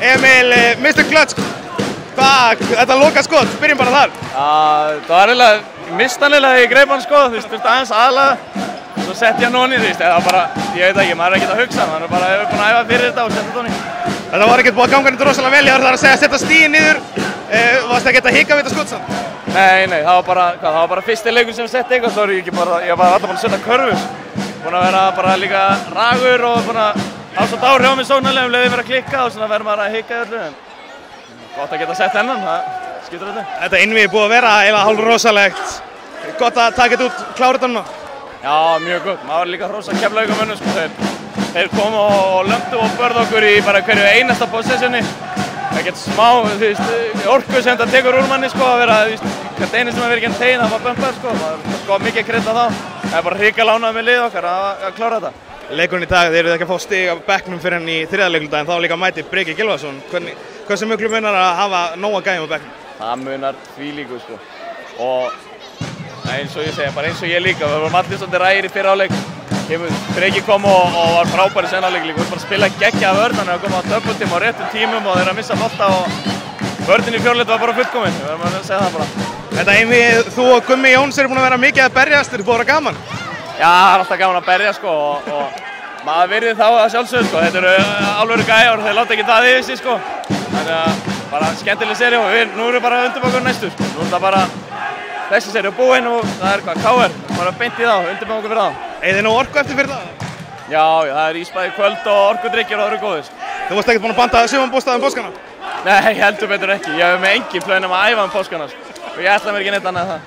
Emil, Mr. Clutch, þetta loka skot, byrjum bara þar. Það var eiginlega, ég mista hann eiginlega, ég greip hann sko, þú veist, þurfti aðeins aðlaga. Svo sett ég hann onni, þú veist, það var bara, ég veit ekki, maður er ekkert að hugsa, maður er bara búinn að æfa fyrir þetta og setja þetta onni. Þetta var ekkert búið að ganga henni rosalega vel, ég var þar að segja að setja stíginn niður, varst ekkert að hika við þetta skot samt? Nei, það var bara fyrsti leikur sem setti eitthvað, svo ég var alltaf búinn að setja körfur. Búinn að vera bara líka ragur og búinn að hafa svolítið áhrif á mig sóknarlega um leiði verið að klikka og svona verður maður að hika í öllu, en gott að geta sett þennan, það skiptir öllu. Þetta innvíð er búið að vera eiginlega hálf rosalegt, gott að taka þetta út, klára þetta núna. Já, mjög gott, maður var líka hrósa Keflavíkurmönnum sko, þeir komu og lömdu og börðu okkur í bara hverju einasta possessioni. Ekkert smá, þú veist, orku sem þetta tekur úr manni sko, að vera, þú veist, hvert einu sem að vera ekki en tegin, það var bömpað sko, maður sko mikið kredd á þá. Það er bara hrikalega ánægður með liðið okkar að klára þetta. Leikurinn í dag, þeir eru ekki að fá stig á bekknum fyrir henni í þriðja leikludag, en þá líka mæti Breki Gylfason. Hversu miklu munar að hafa nóga gæjum á bekknum? Það munar þvílíku sko, og eins og ég segja, bara eins og ég líka, við vorum allir svolítið rægir í fyrra áleik. Breki kom og var frábær í seinna leik líka, við vorum bara að spila geggjaða vörn, hann hefur komið á double-team á réttum tímum og þeir eru að missa bolta og vörnin í fjórleik var bara fullkomin, við verðum að segja það bara. Þetta einvið, þú og Gummi Jóns eru búin að vera mikið að berjast, er búin að vera gaman? Já, það er alltaf gaman að berja sko og maður virðir þá að sjálfsögðu sko, þetta eru alvöru gæjar og þeir láta ekki það yfir sig sko. Þannig að bara skemmtileg seríu og nú erum við bara að undirbúa okkur næstu sko. Nú er það bara þessi seríu búinn og það er hvað, KR, bara beint í þá, undirbúa okkur fyrir þá. Eigið þið nú orku eftir fyrir það? Já, það er ísbæði kvöld og orkudrykkir og það eru góðir. Þú varst ekkert búinn að banda sumarbústaðum páskana? Nei, heldur betur ekki, ég hef með engin plön að æfa páskana sko. Og ég ætla mér ekki neitt annað en það.